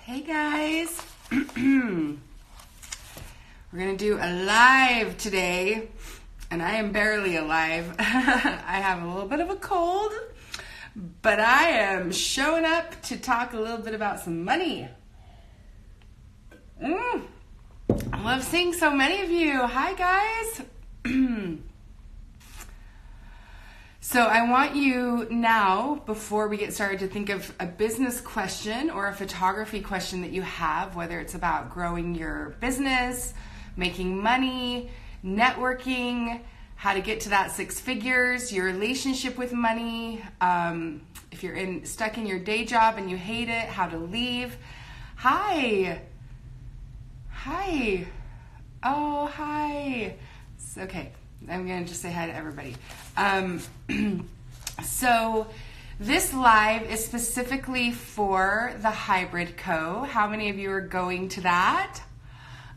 Hey guys, we're gonna do a live today, and I am barely alive. I have a little bit of a cold, but I am showing up to talk a little bit about some money. I love seeing so many of you. Hi guys. So I want you now, before we get started, to think of a business question or a photography question that you have, whether it's about growing your business, making money, networking, how to get to that six figures, your relationship with money, if you're stuck in your day job and you hate it, how to leave. Hi. Oh, hi. It's okay. I'm going to just say hi to everybody. So this live is specifically for the Hybrid Co. How many of you are going to that?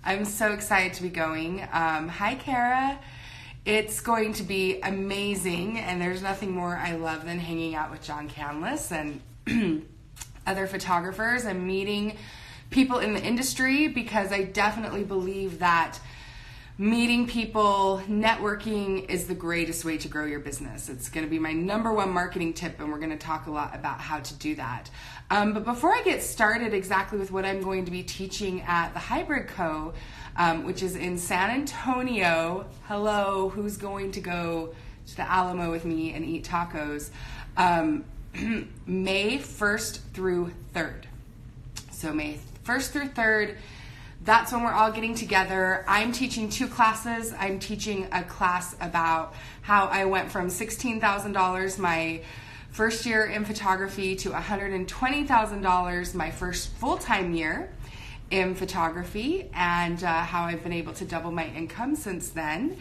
I'm so excited to be going. Hi, Kara. It's going to be amazing, and there's nothing more I love than hanging out with John Canlis and other photographers and meeting people in the industry, because I definitely believe that meeting people, networking is the greatest way to grow your business. It's going to be my number one marketing tip, and we're going to talk a lot about how to do that. But before I get started exactly with what I'm going to be teaching at the Hybrid Co., which is in San Antonio. Hello, who's going to go to the Alamo with me and eat tacos? May 1st through 3rd. So May 1st through 3rd, that's when we're all getting together. I'm teaching two classes. I'm teaching a class about how I went from $16,000 my first year in photography to $120,000 my first full-time year in photography, and how I've been able to double my income since then.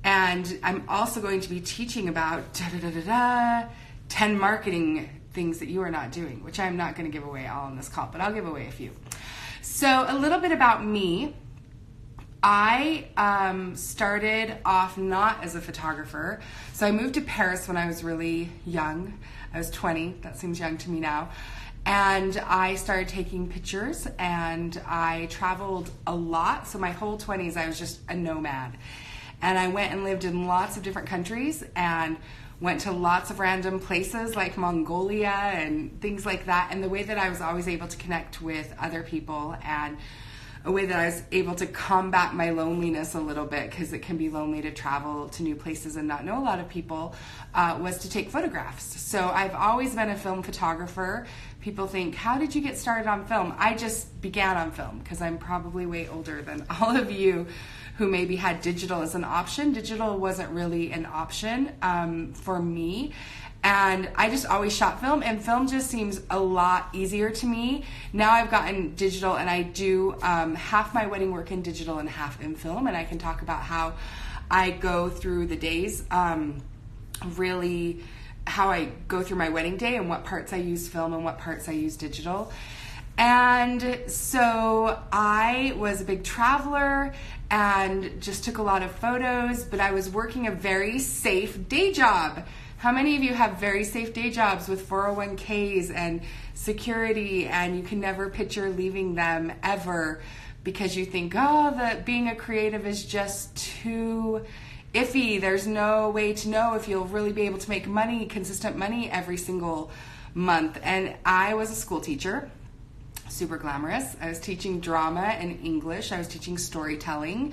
And I'm also going to be teaching about 10 marketing things that you are not doing, which I'm not going to give away all on this call, but I'll give away a few. So a little bit about me. I started off not as a photographer. So I moved to Paris when I was really young. I was 20. That seems young to me now. And I started taking pictures, and I traveled a lot. So my whole 20s, I was just a nomad. And I went and lived in lots of different countries and went to lots of random places like Mongolia and things like that. And the way that I was always able to connect with other people, and a way that I was able to combat my loneliness a little bit, because it can be lonely to travel to new places and not know a lot of people, was to take photographs. So I've always been a film photographer. People think, how did you get started on film? I just began on film because I'm probably way older than all of you who maybe had digital as an option. Digital wasn't really an option for me. And I just always shot film, and film just seems a lot easier to me. Now I've gotten digital, and I do half my wedding work in digital and half in film, and I can talk about how I go through the days, really how I go through my wedding day and what parts I use film and what parts I use digital. And so I was a big traveler and just took a lot of photos, but I was working a very safe day job. How many of you have very safe day jobs with 401ks and security, and you can never picture leaving them ever because you think, oh, that being a creative is just too iffy. There's no way to know if you'll really be able to make money, consistent money every single month. And I was a school teacher. Super glamorous. I was teaching drama and English. I was teaching storytelling.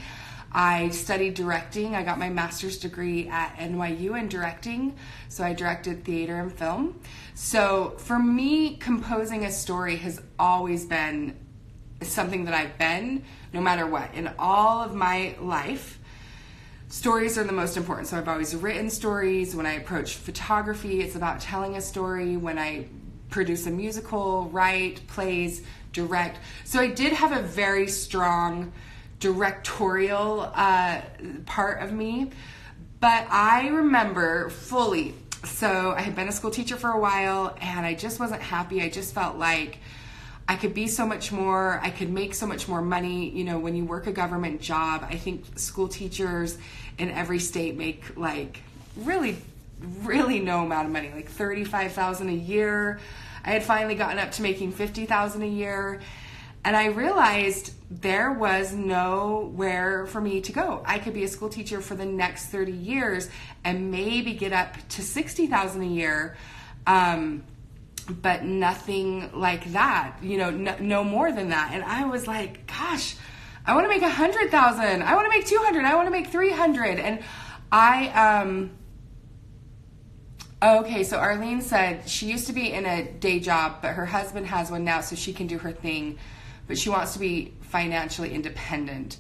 I studied directing. I got my master's degree at NYU in directing. So I directed theater and film. So for me, composing a story has always been something that I've been, no matter what. In all of my life, stories are the most important. So I've always written stories. When I approach photography, it's about telling a story. When I produce a musical, write, plays, direct. So I did have a very strong directorial part of me, but I remember fully, so I had been a school teacher for a while, and I just wasn't happy. I just felt like I could be so much more, I could make so much more money. You know, when you work a government job, I think school teachers in every state make like really no amount of money, like $35,000 a year. I had finally gotten up to making $50,000 a year, And I realized there was nowhere for me to go. I could be a school teacher for the next 30 years and maybe get up to $60,000 a year. But nothing like that, no more than that. And I was like, gosh, I want to make 100,000. I want to make 200. I want to make 300. And okay, so Arlene said she used to be in a day job, but her husband has one now, so she can do her thing, but she wants to be financially independent.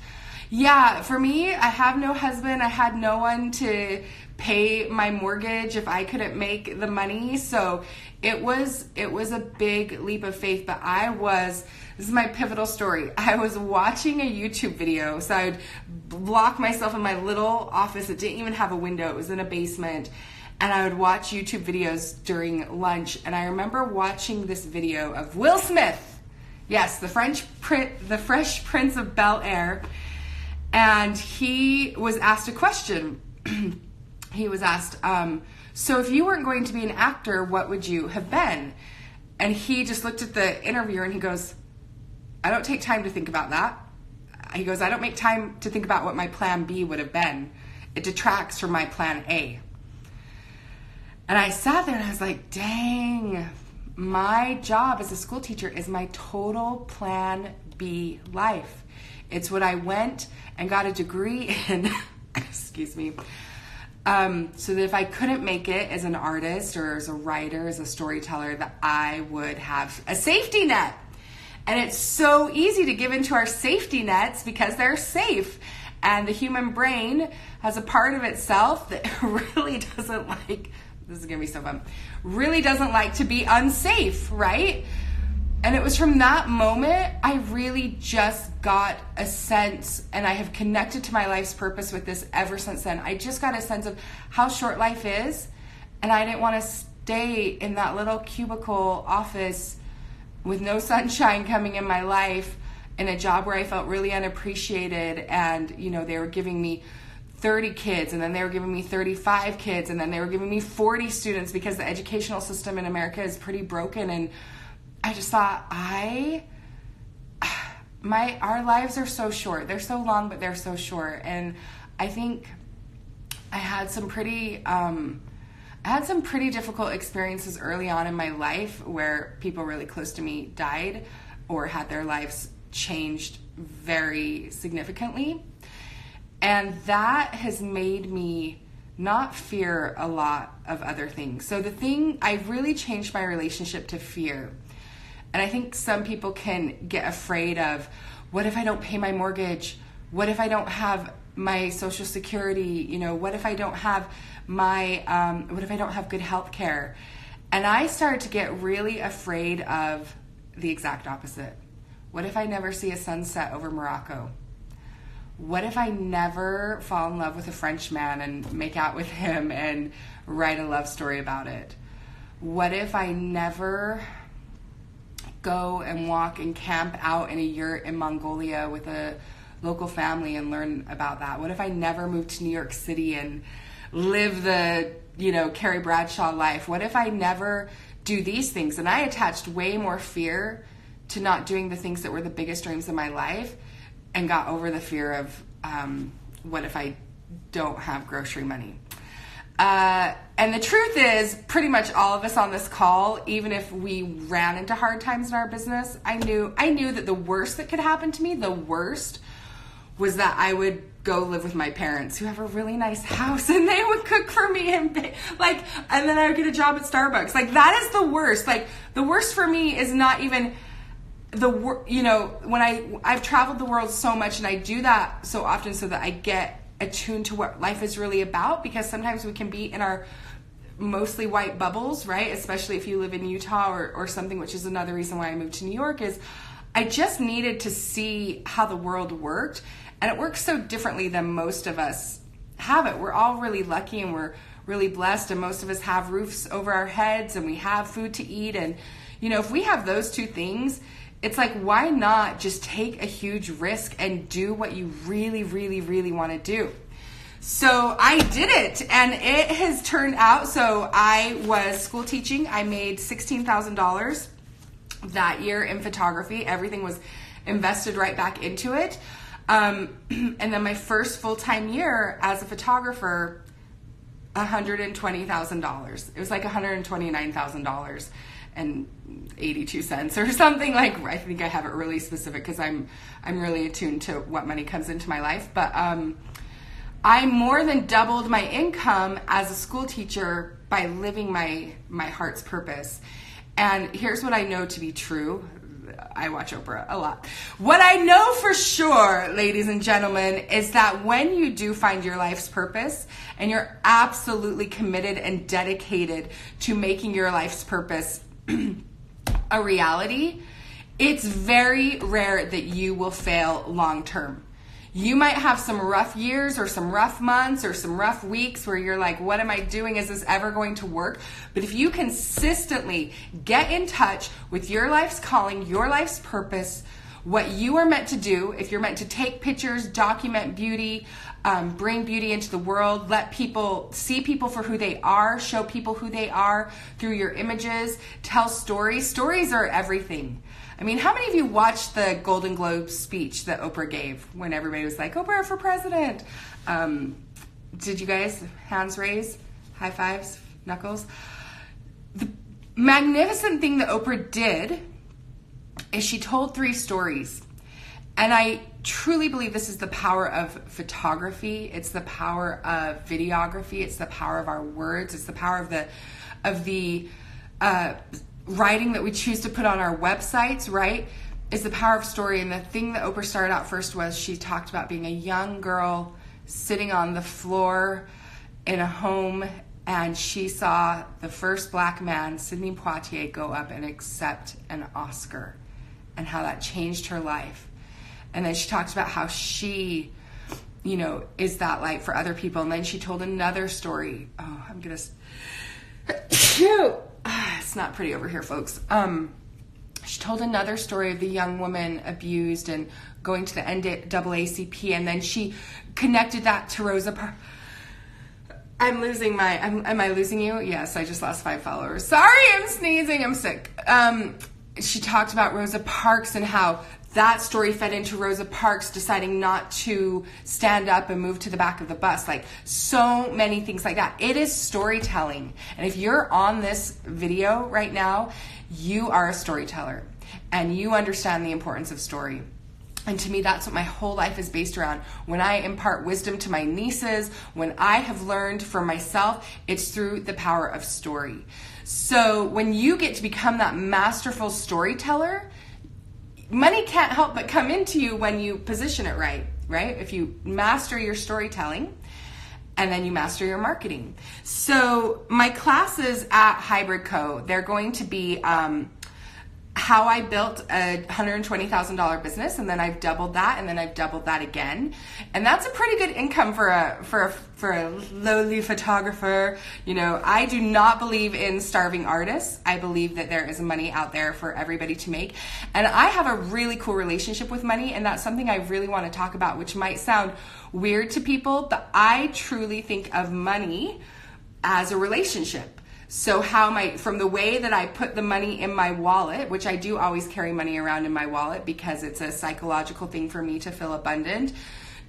Yeah, for me, I have no husband. I had no one to pay my mortgage if I couldn't make the money. So it was a big leap of faith, but this is my pivotal story. I was watching a YouTube video. So I would lock myself in my little office. It didn't even have a window. It was in a basement. And I would watch YouTube videos during lunch. And I remember watching this video of Will Smith. Yes, the Fresh Prince of Bel-Air. And he was asked a question. He was asked, so if you weren't going to be an actor, what would you have been? And he just looked at the interviewer and he goes, I don't take time to think about that. He goes, I don't make time to think about what my plan B would have been. It detracts from my plan A. And I sat there and I was like, dang, my job as a school teacher is my total plan B life. It's what I went and got a degree in, excuse me, so that if I couldn't make it as an artist or as a writer, as a storyteller, that I would have a safety net. And it's so easy to give into our safety nets because they're safe. And the human brain has a part of itself that really doesn't like, this is going to be so fun, really doesn't like to be unsafe, right? And it was from that moment, I really just got a sense, and I have connected to my life's purpose with this ever since then. I just got a sense of how short life is, and I didn't want to stay in that little cubicle office with no sunshine coming in my life in a job where I felt really unappreciated. And, they were giving me 30 kids, and then they were giving me 35 kids, and then they were giving me 40 students because the educational system in America is pretty broken. And I just thought, our lives are so short. They're so long, but they're so short. And I think I had some pretty difficult experiences early on in my life where people really close to me died or had their lives changed very significantly. And that has made me not fear a lot of other things. So I've really changed my relationship to fear. And I think some people can get afraid of, what if I don't pay my mortgage? What if I don't have my Social Security? What if I don't have what if I don't have good health care? And I started to get really afraid of the exact opposite. What if I never see a sunset over Morocco? What if I never fall in love with a French man and make out with him and write a love story about it? What if I never go and walk and camp out in a yurt in Mongolia with a local family and learn about that? What if I never moved to New York City and live the, Carrie Bradshaw life? What if I never do these things? And I attached way more fear to not doing the things that were the biggest dreams of my life, and got over the fear of what if I don't have grocery money? And the truth is, pretty much all of us on this call, even if we ran into hard times in our business, I knew that the worst that could happen to me, the worst, was that I would go live with my parents, who have a really nice house, and they would cook for me and pay, and then I would get a job at Starbucks. That is the worst. The worst for me is not even when I've traveled the world so much, and I do that so often so that I get attuned to what life is really about, because sometimes we can be in our mostly white bubbles, right? Especially if you live in Utah or something, which is another reason why I moved to New York, is I just needed to see how the world worked. And it works so differently than most of us have it. We're all really lucky and we're really blessed, and most of us have roofs over our heads and we have food to eat. And, if we have those two things, it's like, why not just take a huge risk and do what you really, really, really want to do? So I did it, and it has turned out. So I was school teaching. I made $16,000 that year in photography. Everything was invested right back into it. And then my first full-time year as a photographer, $120,000. It was like $129,000 and 82 cents or something. Like, I think I have it really specific because I'm really attuned to what money comes into my life. But I more than doubled my income as a school teacher by living my heart's purpose. And here's what I know to be true. I watch Oprah a lot. What I know for sure, ladies and gentlemen, is that when you do find your life's purpose and you're absolutely committed and dedicated to making your life's purpose a reality, it's very rare that you will fail long term. You might have some rough years or some rough months or some rough weeks where you're like, what am I doing? Is this ever going to work? But if you consistently get in touch with your life's calling, your life's purpose, what you are meant to do, if you're meant to take pictures, document beauty, bring beauty into the world, let people see people for who they are, show people who they are through your images, tell stories. Stories are everything. I mean, how many of you watched the Golden Globe speech that Oprah gave when everybody was like, Oprah for president? Did you guys? Hands raised? High fives? Knuckles? The magnificent thing that Oprah did is she told 3 stories. And I truly believe this is the power of photography. It's the power of videography. It's the power of our words. It's the power of the writing that we choose to put on our websites, right? Is the power of story. And the thing that Oprah started out first was she talked about being a young girl sitting on the floor in a home, and she saw the first black man, Sidney Poitier, go up and accept an Oscar, and how that changed her life. And then she talked about how she, is that light for other people. And then she told another story. Oh, I'm going to... It's not pretty over here, folks. She told another story of the young woman abused and going to the NAACP, and then she connected that to Rosa Parks. Am I losing you? Yes, I just lost 5 followers. Sorry, I'm sneezing, I'm sick. She talked about Rosa Parks and how that story fed into Rosa Parks deciding not to stand up and move to the back of the bus. Like, so many things like that. It is storytelling. And if you're on this video right now, you are a storyteller and you understand the importance of story. And to me, that's what my whole life is based around. When I impart wisdom to my nieces, when I have learned for myself, it's through the power of story. So when you get to become that masterful storyteller, money can't help but come into you when you position it right? If you master your storytelling and then you master your marketing. So my classes at Hybrid Co., they're going to be how I built a $120,000 business, and then I've doubled that, and then I've doubled that again. And that's a pretty good income for a lowly photographer. I do not believe in starving artists. I believe that there is money out there for everybody to make. And I have a really cool relationship with money, and that's something I really want to talk about, which might sound weird to people, but I truly think of money as a relationship. So from the way that I put the money in my wallet, which I do always carry money around in my wallet because it's a psychological thing for me to feel abundant,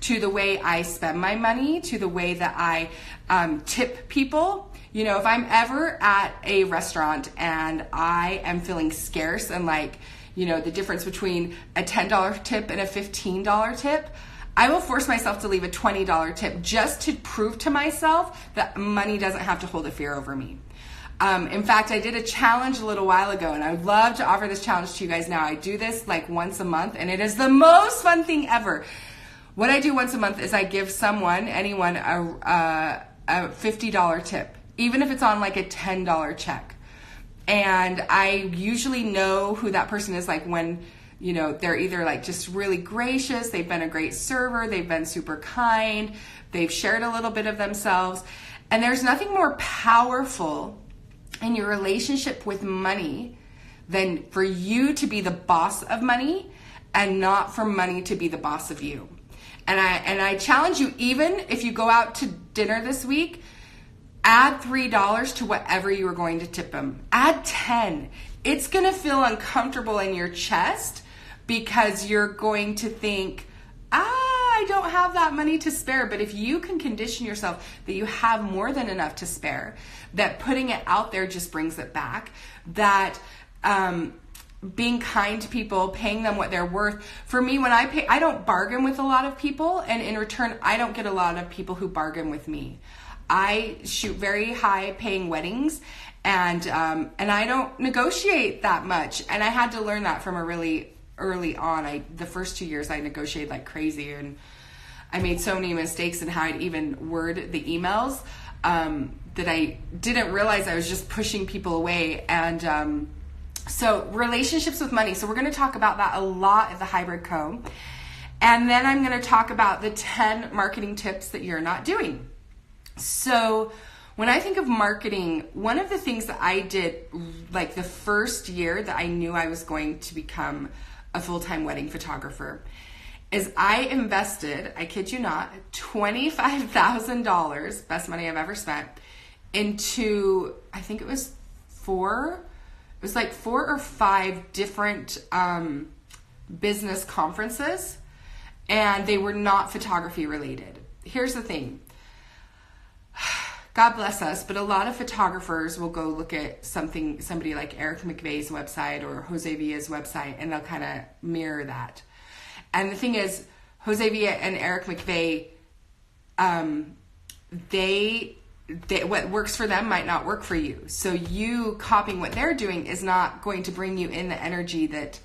to the way I spend my money, to the way that I tip people. If I'm ever at a restaurant and I am feeling scarce and the difference between a $10 tip and a $15 tip, I will force myself to leave a $20 tip just to prove to myself that money doesn't have to hold a fear over me. In fact, I did a challenge a little while ago, and I would love to offer this challenge to you guys now. I do this once a month, and it is the most fun thing ever. What I do once a month is I give anyone, a $50 tip, even if it's on a $10 check. And I usually know who that person is when they're either just really gracious, they've been a great server, they've been super kind, they've shared a little bit of themselves. And there's nothing more powerful in your relationship with money than for you to be the boss of money and not for money to be the boss of you. And I challenge you, even if you go out to dinner this week, add $3 to whatever you are going to tip them. Add 10. It's going to feel uncomfortable in your chest, because you're going to think, I don't have that money to spare. But if you can condition yourself that you have more than enough to spare, that putting it out there just brings it back, that being kind to people, paying them what they're worth. For me, when I pay, I don't bargain with a lot of people, and in return, I don't get a lot of people who bargain with me. I shoot very high paying weddings, and I don't negotiate that much. And I had to learn that from a really early on. The first 2 years I negotiated like crazy, and I made so many mistakes in how I'd even word the emails that I didn't realize I was just pushing people away. And so relationships with money. So we're going to talk about that a lot at the Hybrid Co. And then I'm going to talk about the 10 marketing tips that you're not doing. So when I think of marketing, one of the things that I did like the first year that I knew I was going to become a full-time wedding photographer is I invested, I kid you not, $25,000, best money I've ever spent, into, I think it was four or five different business conferences, and they were not photography related. Here's the thing. God bless us, but a lot of photographers will go look at somebody like Eric McVeigh's website or Jose Villa's website, and they'll kind of mirror that. And the thing is, Jose Villa and Eric McVeigh, what works for them might not work for you. So you copying what they're doing is not going to bring you in the energy that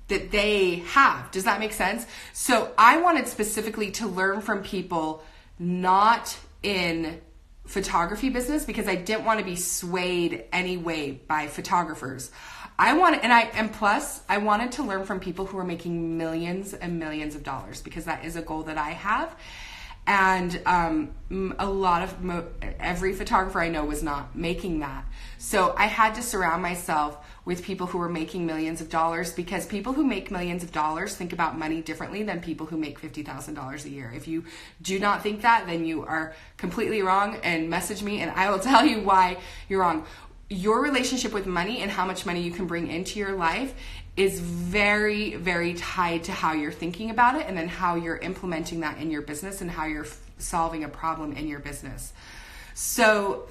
they have. Does that make sense? So I wanted specifically to learn from people not in photography business, because I didn't want to be swayed anyway by photographers. I wanted to learn from people who are making millions and millions of dollars, because that is a goal that I have. And every photographer I know was not making that. So I had to surround myself with people who were making millions of dollars, because people who make millions of dollars think about money differently than people who make $50,000 a year. If you do not think that, then you are completely wrong, and message me and I will tell you why you're wrong. Your relationship with money and how much money you can bring into your life is very, very tied to how you're thinking about it, and then how you're implementing that in your business, and how you're solving a problem in your business. So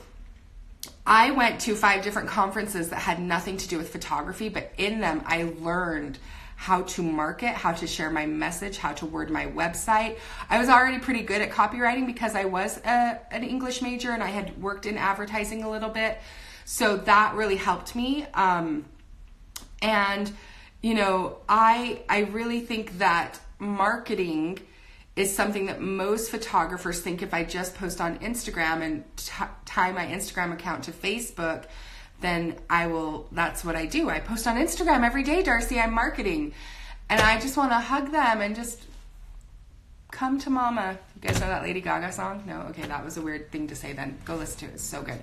I went to 5 different conferences that had nothing to do with photography, but in them I learned how to market, how to share my message, how to word my website. I was already pretty good at copywriting because I was an English major and I had worked in advertising a little bit. So that really helped me. And, you know, I really think that marketing is something that most photographers think, if I just post on Instagram and tie my Instagram account to Facebook, then that's what I do. I post on Instagram every day, Darcy, I'm marketing. And I just want to hug them and just come to mama. You guys know that Lady Gaga song? No? Okay, that was a weird thing to say then. Go listen to it, it's so good.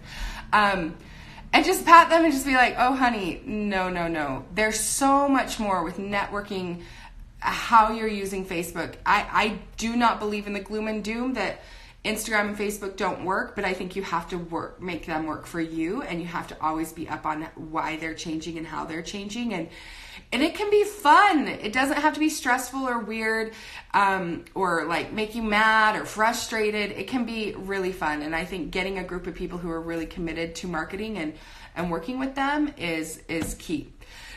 And just pat them and just be like, oh honey, no. There's so much more with networking, how you're using Facebook. I do not believe in the gloom and doom that Instagram and Facebook don't work, but I think you have to make them work for you, and you have to always be up on why they're changing and how they're changing, and it can be fun. It doesn't have to be stressful or weird, or like make you mad or frustrated. It can be really fun, and I think getting a group of people who are really committed to marketing and working with them is key.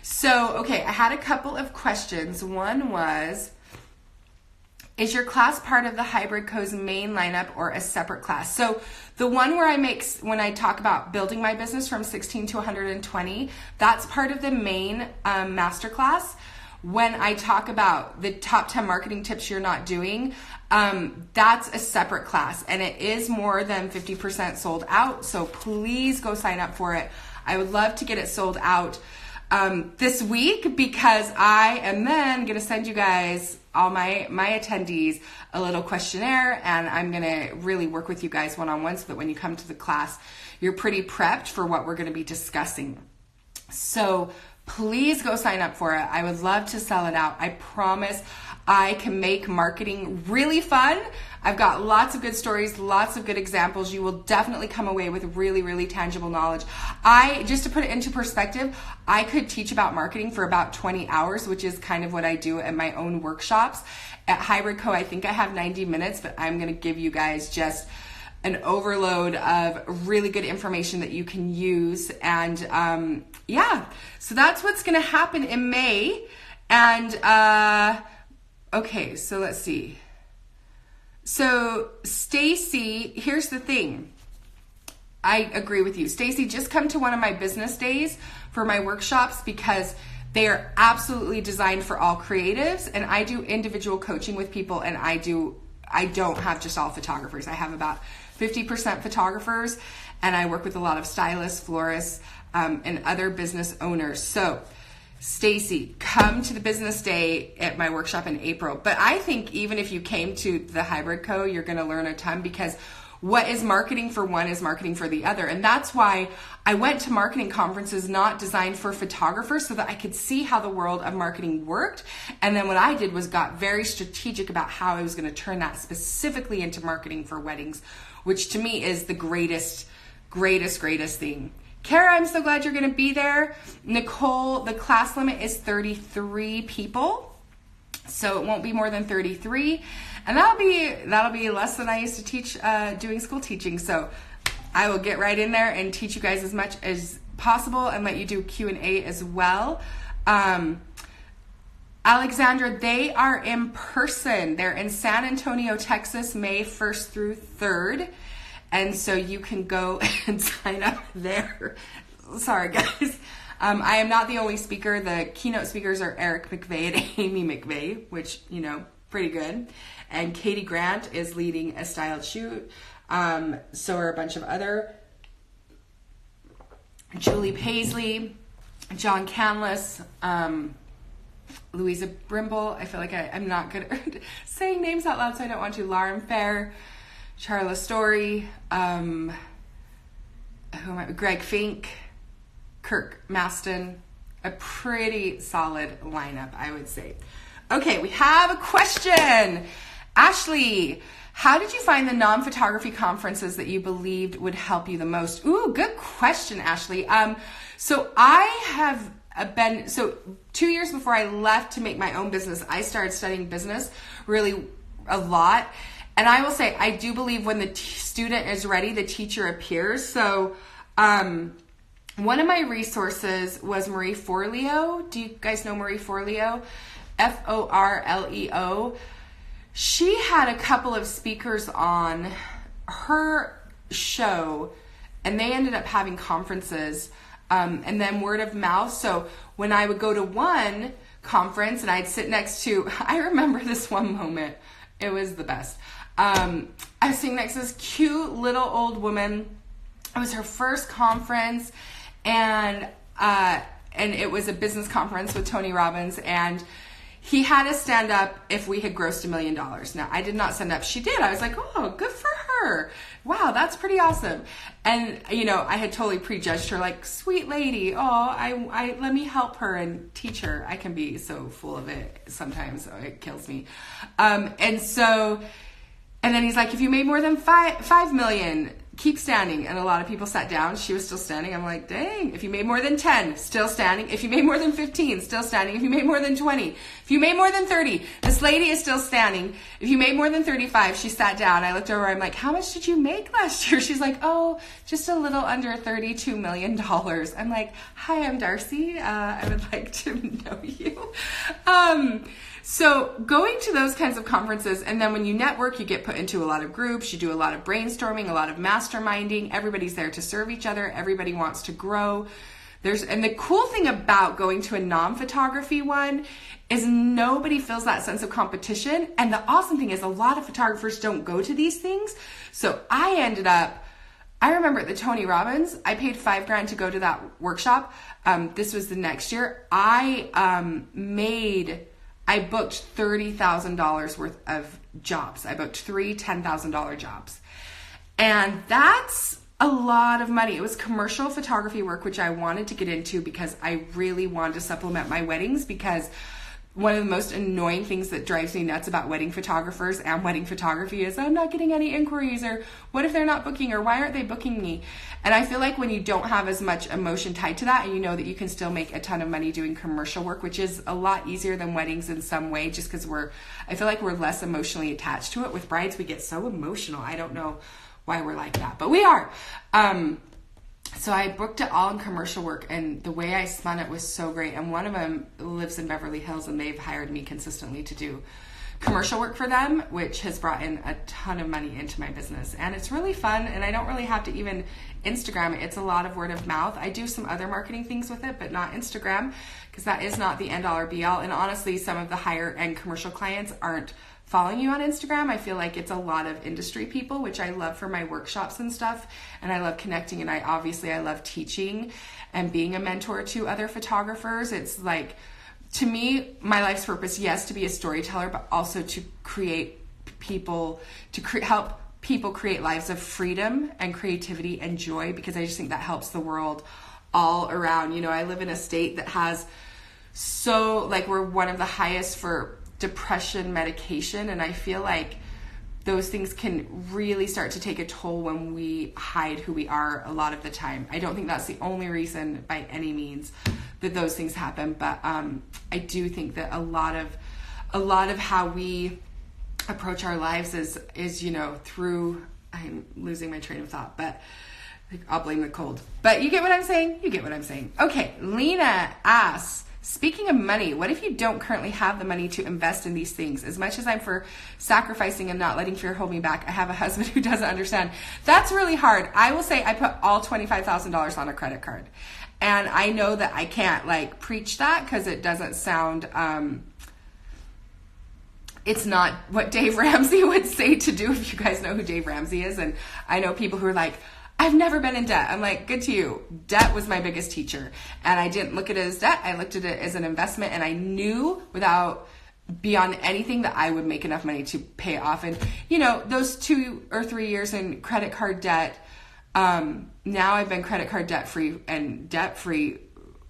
So, okay, I had a couple of questions. One was, is your class part of the Hybrid Co.'s main lineup or a separate class? So the one where when I talk about building my business from 16 to 120, that's part of the main masterclass. When I talk about the top 10 marketing tips you're not doing, that's a separate class, and it is more than 50% sold out. So please go sign up for it. I would love to get it sold out this week, because I am then going to send you guys, all my attendees, a little questionnaire, and I'm going to really work with you guys one-on-one so that when you come to the class, you're pretty prepped for what we're going to be discussing. So please go sign up for it. I would love to sell it out. I promise I can make marketing really fun. I've got lots of good stories, lots of good examples. You will definitely come away with really, really tangible knowledge. Just to put it into perspective, I could teach about marketing for about 20 hours, which is kind of what I do at my own workshops. At Hybrid Co, I think I have 90 minutes, but I'm going to give you guys just an overload of really good information that you can use. And so that's what's going to happen in May. And okay, so let's see. So Stacy, here's the thing. I agree with you. Stacy, just come to one of my business days for my workshops because they are absolutely designed for all creatives, and I do individual coaching with people, and I don't have just all photographers. I have about 50% photographers, and I work with a lot of stylists, florists, and other business owners. So Stacy, come to the business day at my workshop in April. But I think even if you came to the Hybrid Co, you're going to learn a ton, because what is marketing for one is marketing for the other. And that's why I went to marketing conferences not designed for photographers, so that I could see how the world of marketing worked. And then what I did was got very strategic about how I was going to turn that specifically into marketing for weddings, which to me is the greatest thing. Kara, I'm so glad you're going to be there. Nicole, the class limit is 33 people, so it won't be more than 33, and that'll be less than I used to teach doing school teaching. So I will get right in there and teach you guys as much as possible and let you do Q&A as well. Alexandra, they are in person. They're in San Antonio, Texas, May 1st through 3rd. And so you can go and sign up there. Sorry, guys. I am not the only speaker. The keynote speakers are Eric McVeigh and Amy McVeigh, which, pretty good. And Katie Grant is leading a styled shoot. So are a bunch of other. Julie Paisley, John Canlis, Louisa Brimble. I feel like I'm not good at saying names out loud, so I don't want to. Lauren Fair, Charla Story, Greg Fink, Kirk Maston. A pretty solid lineup, I would say. Okay, we have a question. Ashley, how did you find the non-photography conferences that you believed would help you the most? Ooh, good question, Ashley. So I have been, 2 years before I left to make my own business, I started studying business really a lot. And I will say, I do believe when the student is ready, the teacher appears. So one of my resources was Marie Forleo. Do you guys know Marie Forleo? Forleo. She had a couple of speakers on her show, and they ended up having conferences, and then word of mouth. So when I would go to one conference and I'd sit next to, I remember this one moment. It was the best. I was sitting next to this cute little old woman. It was her first conference, and it was a business conference with Tony Robbins, and he had us stand up if we had grossed $1 million. Now, I did not stand up. She did. I was like, oh, good for her. Wow, that's pretty awesome. And, I had totally prejudged her, like, sweet lady. Oh, I let me help her and teach her. I can be so full of it sometimes, so it kills me. And then he's like, if you made more than 5 million, keep standing. And a lot of people sat down. She was still standing. I'm like, dang. If you made more than 10, still standing. If you made more than 15, still standing. If you made more than 20, if you made more than 30, this lady is still standing. If you made more than 35, she sat down. I looked over. I'm like, how much did you make last year? She's like, oh, just a little under $32 million. I'm like, hi, I'm Darcy. I would like to know you. So going to those kinds of conferences, and then when you network, you get put into a lot of groups, you do a lot of brainstorming, a lot of masterminding, everybody's there to serve each other, everybody wants to grow. And the cool thing about going to a non-photography one is nobody feels that sense of competition. And the awesome thing is a lot of photographers don't go to these things. So I remember at the Tony Robbins, I paid $5,000 to go to that workshop. This was the next year. I booked $30,000 worth of jobs. I booked 3 $10,000 jobs. And that's a lot of money. It was commercial photography work, which I wanted to get into because I really wanted to supplement my weddings, because one of the most annoying things that drives me nuts about wedding photographers and wedding photography is I'm not getting any inquiries, or what if they're not booking, or why aren't they booking me? And I feel like when you don't have as much emotion tied to that, and you know that you can still make a ton of money doing commercial work, which is a lot easier than weddings in some way, just because I feel like we're less emotionally attached to it. With brides, we get so emotional. I don't know why we're like that, but we are. So I booked it all in commercial work, and the way I spun it was so great. And one of them lives in Beverly Hills, and they've hired me consistently to do commercial work for them, which has brought in a ton of money into my business. And it's really fun, and I don't really have to even Instagram it. It's a lot of word of mouth. I do some other marketing things with it, but not Instagram, because that is not the end all or be all. And honestly, some of the higher end commercial clients aren't following you on Instagram. I feel like it's a lot of industry people, which I love for my workshops and stuff. And I love connecting, and I love teaching and being a mentor to other photographers. It's like, to me, my life's purpose, yes, to be a storyteller, but also to help people create lives of freedom and creativity and joy, because I just think that helps the world all around. You know, I live in a state that has we're one of the highest for depression medication, and I feel like those things can really start to take a toll when we hide who we are a lot of the time. I don't think that's the only reason by any means that those things happen, but I do think that a lot of how we approach our lives is through, I'm losing my train of thought, but I'll blame the cold. But you get what I'm saying? Okay, Lena asks, speaking of money, what if you don't currently have the money to invest in these things? As much as I'm for sacrificing and not letting fear hold me back, I have a husband who doesn't understand. That's really hard. I will say I put all $25,000 on a credit card. And I know that I can't preach that, because it doesn't sound, it's not what Dave Ramsey would say to do, if you guys know who Dave Ramsey is. And I know people who are like, I've never been in debt. I'm like, good to you. Debt was my biggest teacher. And I didn't look at it as debt. I looked at it as an investment, and I knew beyond anything that I would make enough money to pay off. And, those 2 or 3 years in credit card debt, now I've been credit card debt free and debt free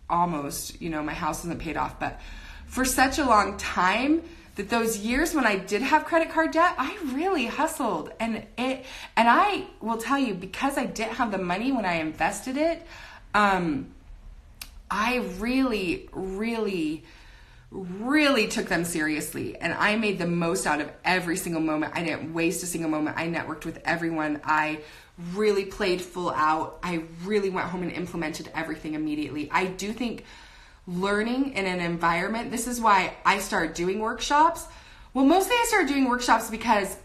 almost, my house isn't paid off, but for such a long time, that those years when I did have credit card debt, I really hustled. And I will tell you, because I didn't have the money when I invested it, I really, really, really took them seriously. And I made the most out of every single moment. I didn't waste a single moment. I networked with everyone. I really played full out. I really went home and implemented everything immediately. I do think learning in an environment, this is why I started doing workshops. Well, mostly I started doing workshops because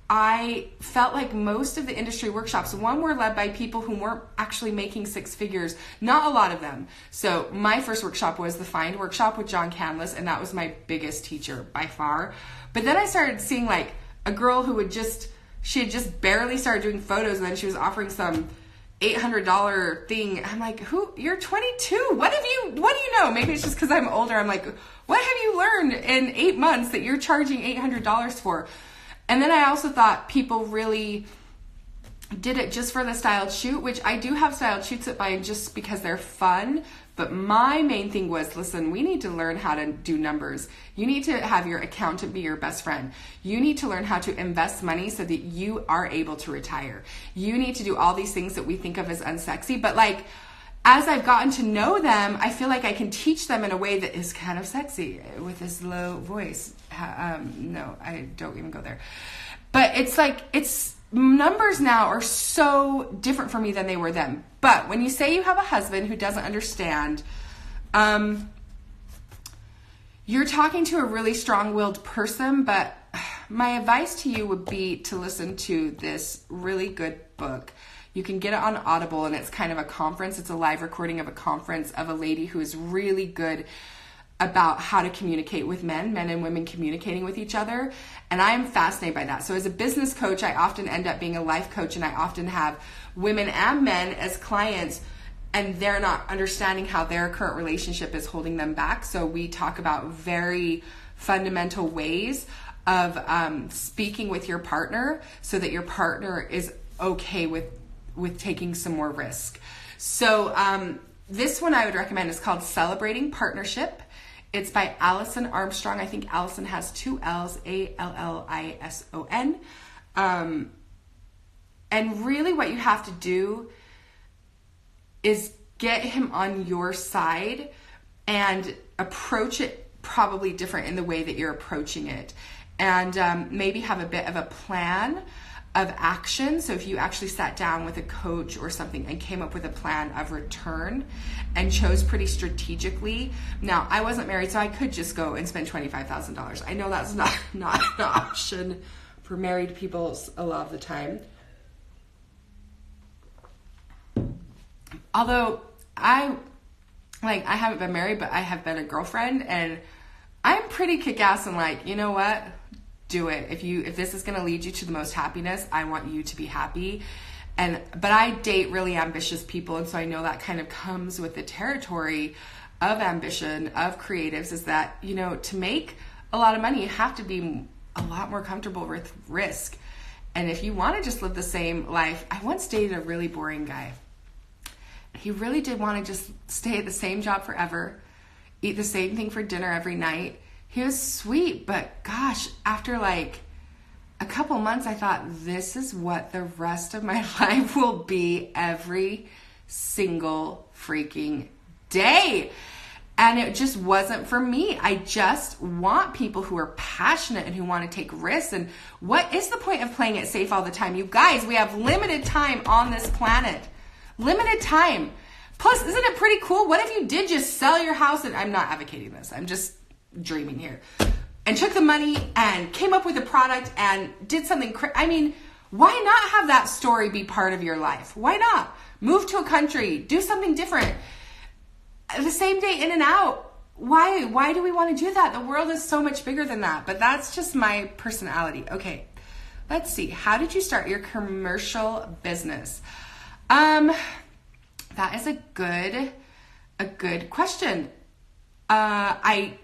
I felt like most of the industry workshops, one, were led by people who weren't actually making 6 figures, not a lot of them. So my first workshop was the Find workshop with John Canlis, and that was my biggest teacher by far. But then I started seeing a girl who she had just barely started doing photos, and then she was offering some $800 thing. I'm like, you're 22. What do you know? Maybe it's just because I'm older. I'm like, what have you learned in 8 months that you're charging $800 for? And then I also thought people really did it just for the styled shoot, which I do have styled shoots at mine just because they're fun. But my main thing was, listen, we need to learn how to do numbers. You need to have your accountant be your best friend. You need to learn how to invest money so that you are able to retire. You need to do all these things that we think of as unsexy. But as I've gotten to know them, I feel like I can teach them in a way that is kind of sexy with this low voice. No, I don't even go there. But it's numbers now are so different for me than they were then. But when you say you have a husband who doesn't understand, you're talking to a really strong-willed person. But my advice to you would be to listen to this really good book. You can get it on Audible, and it's kind of a conference. It's a live recording of a conference of a lady who is really good about how to communicate with men and women communicating with each other. And I am fascinated by that. So as a business coach, I often end up being a life coach, and I often have women and men as clients, and they're not understanding how their current relationship is holding them back. So we talk about very fundamental ways of speaking with your partner so that your partner is okay with taking some more risk. So this one I would recommend is called Celebrating Partnership. It's by Allison Armstrong. I think Allison has 2 L's, Allison. And really what you have to do is get him on your side and approach it probably different in the way that you're approaching it. And maybe have a bit of a plan of action. So if you actually sat down with a coach or something and came up with a plan of return and chose pretty strategically. Now, I wasn't married, so I could just go and spend $25,000. I know that's not an option for married people a lot of the time. Although I haven't been married, but I have been a girlfriend, and I'm pretty kick-ass and like, you know what? Do it. If this is going to lead you to the most happiness, I want you to be happy. But I date really ambitious people, and so I know that kind of comes with the territory of ambition, of creatives, is that, you know, to make a lot of money, you have to be a lot more comfortable with risk. And if you want to just live the same life, I once dated a really boring guy. He really did want to just stay at the same job forever, eat the same thing for dinner every night. He was sweet, but gosh, after like a couple months, I thought, this is what the rest of my life will be every single freaking day. And it just wasn't for me. I just want people who are passionate and who want to take risks. And what is the point of playing it safe all the time? You guys, we have limited time on this planet. Limited time. Plus, isn't it pretty cool? What if you did just sell your house? And I'm not advocating this. I'm just dreaming here. And took the money and came up with a product and did something. I mean, why not have that story be part of your life? Why not? Move to a country. Do something different. The same day in and out. Why do we want to do that? The world is so much bigger than that. But that's just my personality. Okay, let's see. How did you start your commercial business? That is a good question. I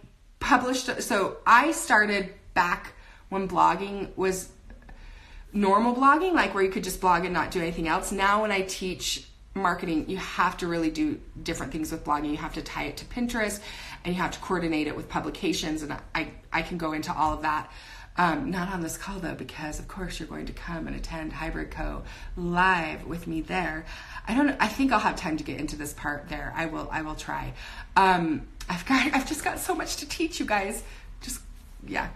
started back when blogging was normal blogging, like where you could just blog and not do anything else. Now when I teach marketing, you have to really do different things with blogging. You have to tie it to Pinterest and you have to coordinate it with publications. And I can go into all of that. Not on this call though, because of course you're going to come and attend Hybrid Co live with me there. I think I'll have time to get into this part there. I will try. I've just got so much to teach you guys.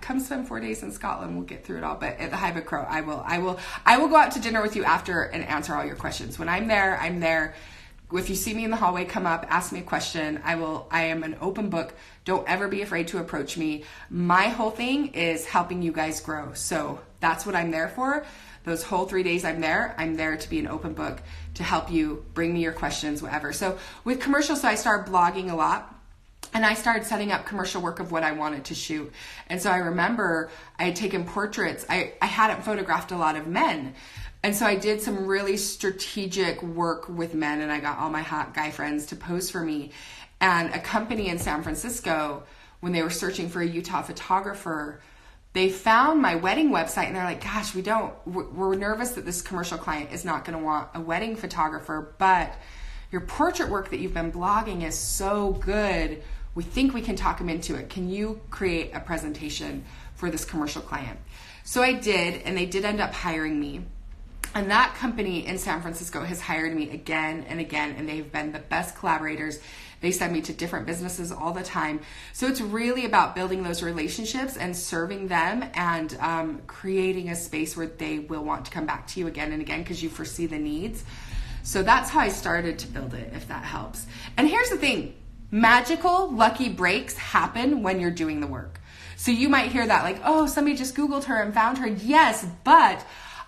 Come spend 4 days in Scotland. We'll get through it all. But at the Hybrid Co, I will go out to dinner with you after and answer all your questions. When I'm there, I'm there. If you see me in the hallway, come up, ask me a question. I am an open book. Don't ever be afraid to approach me. My whole thing is helping you guys grow. So that's what I'm there for. Those whole 3 days I'm there to be an open book to help you, bring me your questions, whatever. So with commercials, I started blogging a lot. And I started setting up commercial work of what I wanted to shoot. And so I remember I had taken portraits. I hadn't photographed a lot of men. And so I did some really strategic work with men, and I got all my hot guy friends to pose for me. And a company in San Francisco, when they were searching for a Utah photographer, they found my wedding website and they're like, gosh, we're nervous that this commercial client is not going to want a wedding photographer, but your portrait work that you've been blogging is so good. We think we can talk them into it. Can you create a presentation for this commercial client? So I did, and they did end up hiring me. And that company in San Francisco has hired me again and again, and they've been the best collaborators. They send me to different businesses all the time. So it's really about building those relationships and serving them and creating a space where they will want to come back to you again and again because you foresee the needs. So that's how I started to build it, if that helps. And here's the thing. Magical, lucky breaks happen when you're doing the work. So you might hear that like, oh, somebody just Googled her and found her. Yes, but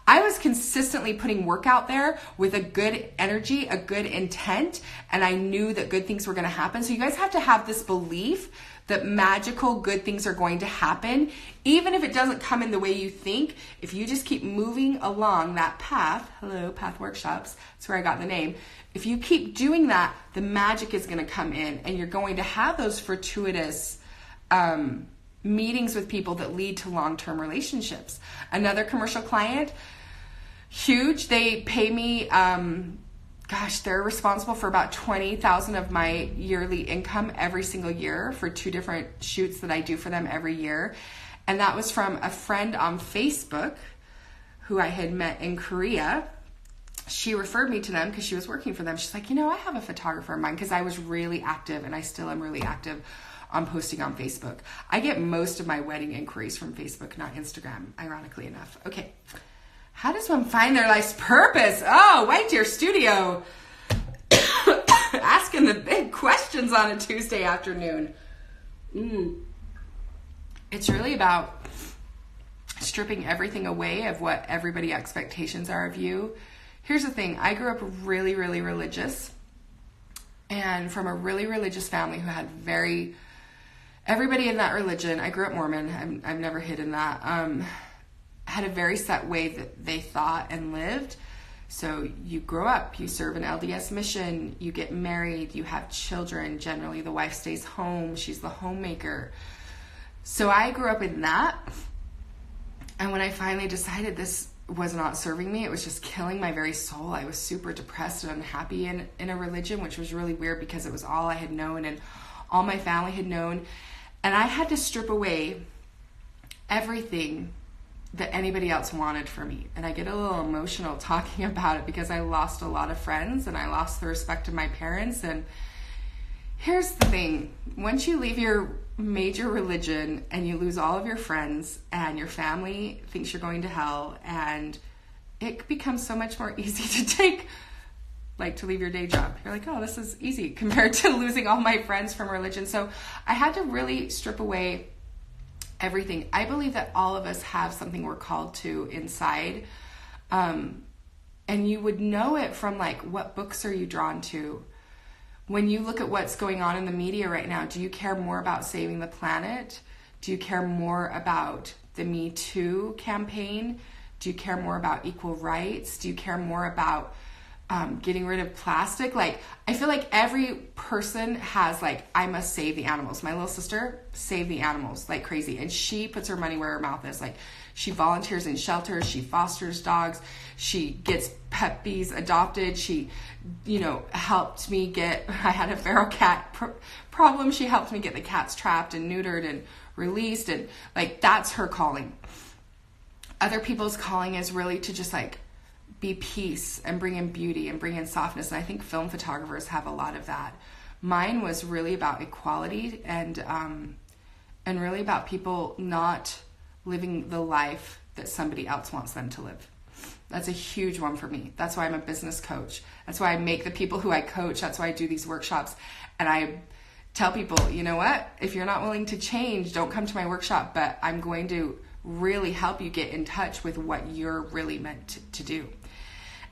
I was consistently putting work out there with a good energy, a good intent, and I knew that good things were going to happen. So you guys have to have this belief that magical good things are going to happen, even if it doesn't come in the way you think. If you just keep moving along that path, hello, Path Workshops, that's where I got the name. If you keep doing that, the magic is going to come in, and you're going to have those fortuitous meetings with people that lead to long-term relationships. Another commercial client, huge. They pay me, they're responsible for about $20,000 of my yearly income every single year for 2 different shoots that I do for them every year. And that was from a friend on Facebook who I had met in Korea. She referred me to them because she was working for them. She's like, I have a photographer of mine, because I was really active, and I still am really active on posting on Facebook. I get most of my wedding inquiries from Facebook, not Instagram, ironically enough. Okay. How does one find their life's purpose? Oh, White Deer Studio. Asking the big questions on a Tuesday afternoon. It's really about stripping everything away of what everybody's expectations are of you. Here's the thing. I grew up really, really religious, and from a really religious family who had everybody in that religion. I grew up Mormon. I've never hidden that. Had a very set way that they thought and lived. So you grow up, you serve an LDS mission, you get married, you have children. Generally, the wife stays home. She's the homemaker. So I grew up in that. And when I finally decided this was not serving me, it was just killing my very soul. I was super depressed and unhappy in a religion, which was really weird because it was all I had known and all my family had known. And I had to strip away everything that anybody else wanted for me. And I get a little emotional talking about it because I lost a lot of friends and I lost the respect of my parents. And here's the thing. Once you leave your major religion and you lose all of your friends and your family thinks you're going to hell, and it becomes so much more easy to take, like to leave your day job. You're like, oh, this is easy compared to losing all my friends from religion. So I had to really strip away everything. I believe that all of us have something we're called to inside. And you would know it from like, what books are you drawn to? When you look at what's going on in the media right now, do you care more about saving the planet? Do you care more about the Me Too campaign? Do you care more about equal rights? Do you care more about getting rid of plastic? Like, I feel like every person has like, I must save the animals. My little sister saved the animals like crazy, and she puts her money where her mouth is. Like, she volunteers in shelters, she fosters dogs, she gets puppies adopted, she, helped me get, I had a feral cat problem, she helped me get the cats trapped and neutered and released, and like, that's her calling. Other people's calling is really to just like be peace and bring in beauty and bring in softness. And I think film photographers have a lot of that. Mine was really about equality and really about people not living the life that somebody else wants them to live. That's a huge one for me. That's why I'm a business coach. That's why I make the people who I coach. That's why I do these workshops. And I tell people, you know what? If you're not willing to change, don't come to my workshop, but I'm going to really help you get in touch with what you're really meant to do.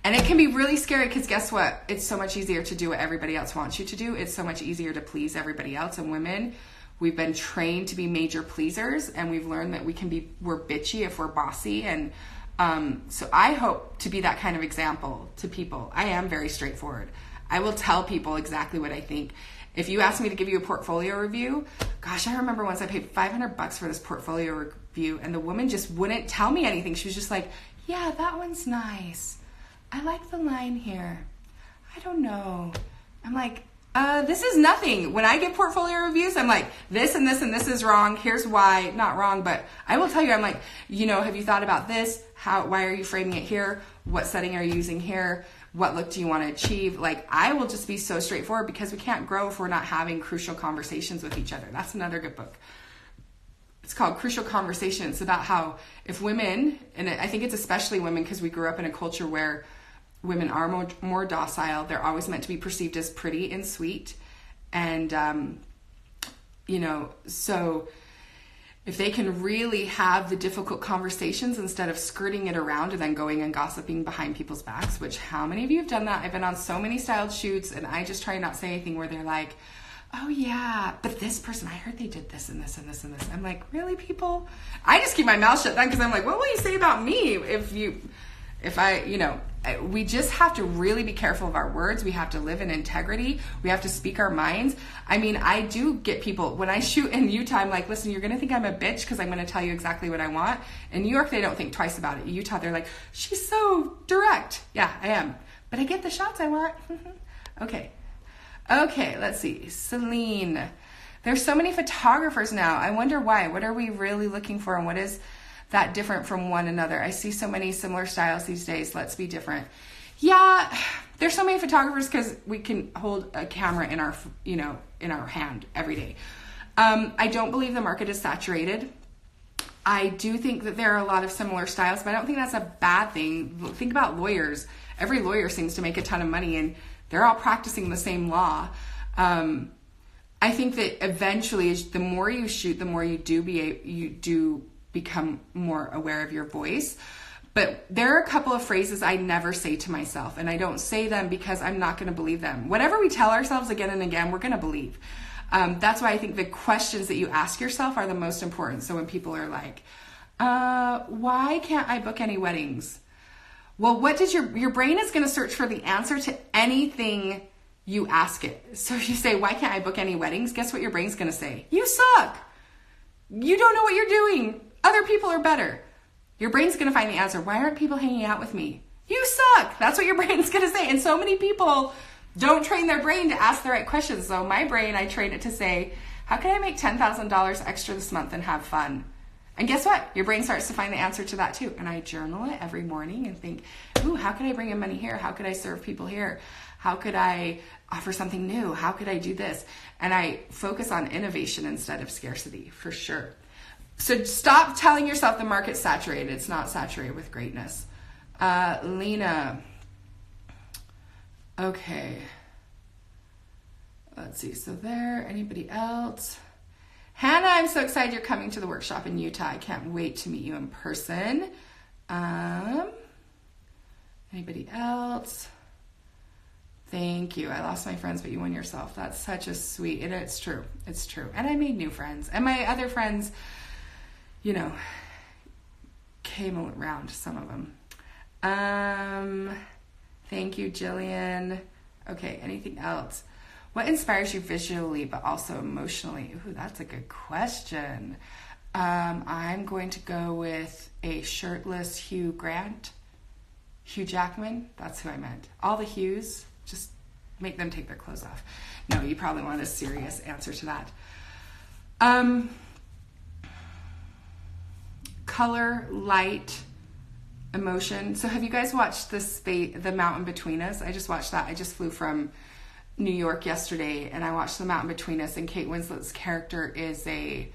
And it can be really scary because guess what? It's so much easier to do what everybody else wants you to do. It's so much easier to please everybody else. And women, we've been trained to be major pleasers, and we've learned that we're bitchy if we're bossy. And so I hope to be that kind of example to people. I am very straightforward. I will tell people exactly what I think. If you ask me to give you a portfolio review, gosh, I remember once I paid $500 for this portfolio review, and the woman just wouldn't tell me anything. She was just like, yeah, that one's nice. I like the line here. I don't know. I'm like, this is nothing. When I get portfolio reviews, I'm like, this and this and this is wrong. Here's why. Not wrong, but I will tell you, I'm like, have you thought about this? Why are you framing it here? What setting are you using here? What look do you want to achieve? Like, I will just be so straightforward because we can't grow if we're not having crucial conversations with each other. That's another good book. It's called Crucial Conversation. It's about how if women, and I think it's especially women because we grew up in a culture where women are more docile. They're always meant to be perceived as pretty and sweet. And, so if they can really have the difficult conversations instead of skirting it around and then going and gossiping behind people's backs, which how many of you have done that? I've been on so many styled shoots, and I just try not to say anything where they're like, oh yeah, but this person, I heard they did this and this and this and this. I'm like, really, people? I just keep my mouth shut then because I'm like, what will you say about me if you... We just have to really be careful of our words. We have to live in integrity. We have to speak our minds. I mean, I do get people, when I shoot in Utah, I'm like, listen, you're going to think I'm a bitch because I'm going to tell you exactly what I want. In New York, they don't think twice about it. In Utah, they're like, she's so direct. Yeah, I am. But I get the shots I want. Okay, let's see. Celine. There's so many photographers now. I wonder why. What are we really looking for, and what is that different from one another? I see so many similar styles these days. Let's be different. Yeah, there's so many photographers because we can hold a camera in our hand every day. I don't believe the market is saturated. I do think that there are a lot of similar styles, but I don't think that's a bad thing. Think about lawyers. Every lawyer seems to make a ton of money, and they're all practicing the same law. I think that eventually, the more you shoot, the more you do become more aware of your voice. But there are a couple of phrases I never say to myself, and I don't say them because I'm not going to believe them. Whatever we tell ourselves again and again, we're going to believe. That's why I think the questions that you ask yourself are the most important. So when people are like, why can't I book any weddings? Well, what does your brain is going to search for the answer to anything you ask it. So if you say, why can't I book any weddings? Guess what your brain's going to say? You suck. You don't know what you're doing. Other people are better. Your brain's going to find the answer. Why aren't people hanging out with me? You suck. That's what your brain's going to say. And so many people don't train their brain to ask the right questions. So my brain, I train it to say, how can I make $10,000 extra this month and have fun? And guess what? Your brain starts to find the answer to that too. And I journal it every morning and think, ooh, how could I bring in money here? How could I serve people here? How could I offer something new? How could I do this? And I focus on innovation instead of scarcity, for sure. So stop telling yourself the market's saturated. It's not saturated with greatness. Lena. Okay. Let's see. So there, anybody else? Hannah, I'm so excited you're coming to the workshop in Utah. I can't wait to meet you in person. Anybody else? Thank you. I lost my friends, but you won yourself. That's such a sweet, and it's true. It's true. And I made new friends. And my other friends, came around, some of them. Thank you, Jillian. Okay, anything else? What inspires you visually, but also emotionally? Ooh, that's a good question. I'm going to go with a shirtless Hugh Jackman. That's who I meant. All the Hughes. Just make them take their clothes off. No, you probably want a serious answer to that. Color, light, emotion. So have you guys watched The Mountain Between Us? I just watched that. I just flew from New York yesterday, and I watched The Mountain Between Us, and Kate Winslet's character is a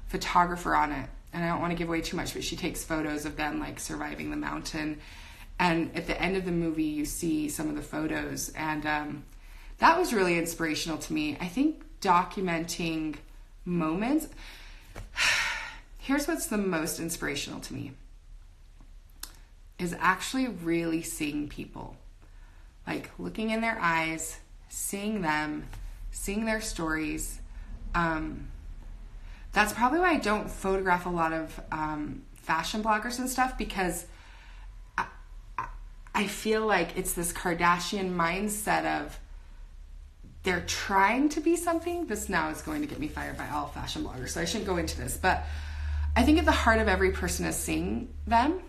photographer on it. And I don't want to give away too much, but she takes photos of them surviving the mountain. And at the end of the movie, you see some of the photos, and that was really inspirational to me. I think documenting moments, here's what's the most inspirational to me, is actually really seeing people, looking in their eyes, seeing them, seeing their stories. That's probably why I don't photograph a lot of fashion bloggers and stuff, because I feel like it's this Kardashian mindset of they're trying to be something. This now is going to get me fired by all fashion bloggers, so I shouldn't go into this. But I think at the heart of every person is seeing them.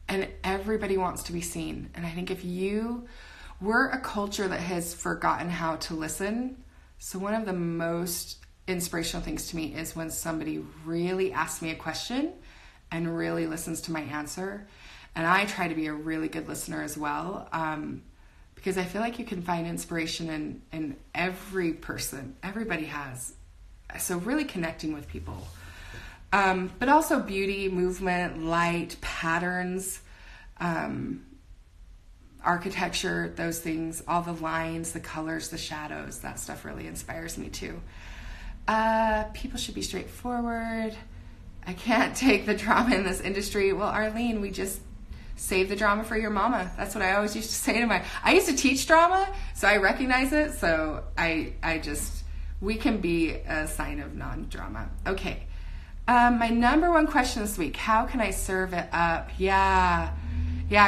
And everybody wants to be seen. And I think we're a culture that has forgotten how to listen. So one of the most inspirational things to me is when somebody really asks me a question and really listens to my answer. And I try to be a really good listener as well, because I feel like you can find inspiration in every person. Everybody has. So really connecting with people. But also beauty, movement, light, patterns, architecture, those things, all the lines, the colors, the shadows, that stuff really inspires me too. People should be straightforward. I can't take the drama in this industry. Well, Arlene, we just save the drama for your mama. That's what I always used to say to I used to teach drama, so I recognize it. So we can be a sign of non-drama. Okay. My number one question this week, how can I serve it up? Yeah,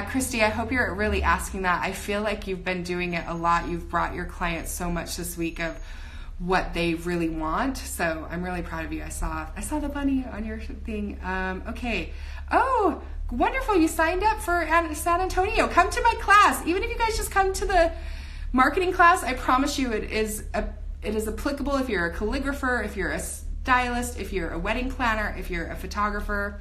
Christy, I hope you're really asking that. I feel like you've been doing it a lot. You've brought your clients so much this week of what they really want. So I'm really proud of you. I saw the bunny on your thing. Okay. Oh, wonderful. You signed up for San Antonio. Come to my class. Even if you guys just come to the marketing class, I promise you it is applicable if you're a calligrapher, if you're a stylist, if you're a wedding planner, if you're a photographer.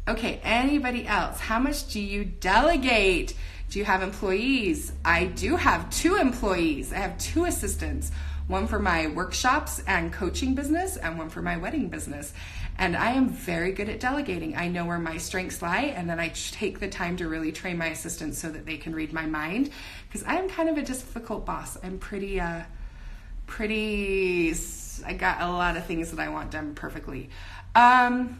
Okay, anybody else? How much do you delegate? Do you have employees? I do have 2 employees. I have 2 assistants, one for my workshops and coaching business and one for my wedding business. And I am very good at delegating. I know where my strengths lie, and then I take the time to really train my assistants so that they can read my mind, because I am kind of a difficult boss. I'm I got a lot of things that I want done perfectly. Salim,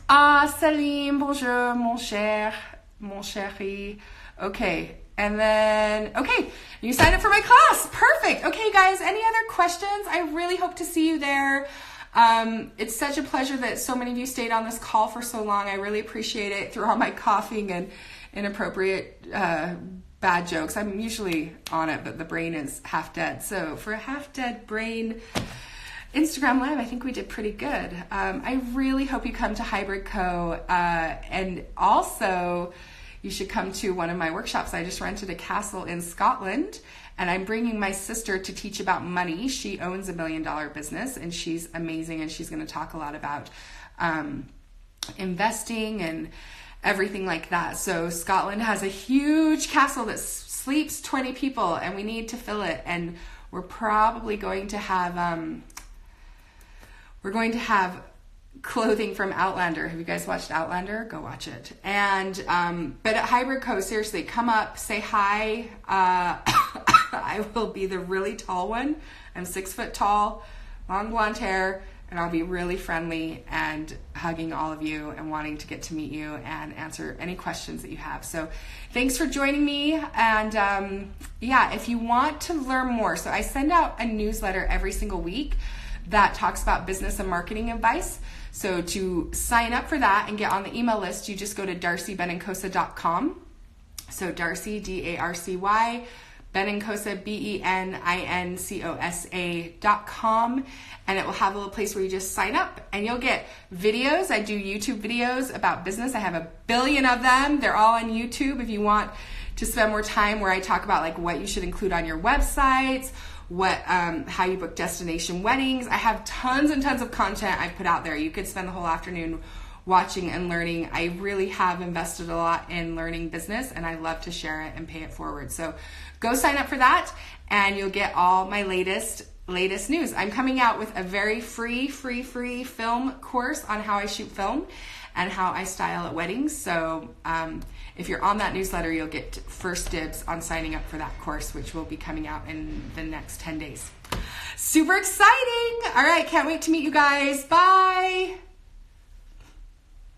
bonjour, mon chéri. Okay, and then, okay, you signed up for my class. Perfect. Okay, guys, any other questions? I really hope to see you there. It's such a pleasure that so many of you stayed on this call for so long. I really appreciate it, through all my coughing and inappropriate bad jokes. I'm usually on it, but the brain is half dead. So for a half dead brain Instagram Live, I think we did pretty good. I really hope you come to Hybrid Co. And also, you should come to one of my workshops. I just rented a castle in Scotland, and I'm bringing my sister to teach about money. She owns a $1 million business, and she's amazing, and she's going to talk a lot about investing and everything like that. So Scotland has a huge castle that sleeps 20 people, and we need to fill it. And we're probably going to have clothing from Outlander. Have you guys watched Outlander? Go watch it. And but at Hybrid Co, seriously, come up, say hi. I will be the really tall one. I'm 6 foot tall, long blonde hair, and I'll be really friendly and hugging all of you and wanting to get to meet you and answer any questions that you have. So thanks for joining me. And yeah, if you want to learn more, so I send out a newsletter every single week that talks about business and marketing advice. So to sign up for that and get on the email list, you just go to darcybenincosa.com. So Darcy, D-A-R-C-Y, Benincosa, BENINCOSA.com, and it will have a little place where you just sign up, and you'll get videos. I do YouTube videos about business. I have 1 billion of them. They're all on YouTube if you want to spend more time, where I talk about like what you should include on your websites, how you book destination weddings. I have tons and tons of content I've put out there. You could spend the whole afternoon watching and learning. I really have invested a lot in learning business, and I love to share it and pay it forward. So go sign up for that, and you'll get all my latest news. I'm coming out with a very free film course on how I shoot film and how I style at weddings. So if you're on that newsletter, you'll get first dibs on signing up for that course, which will be coming out in the next 10 days. Super exciting. All right, can't wait to meet you guys. Bye.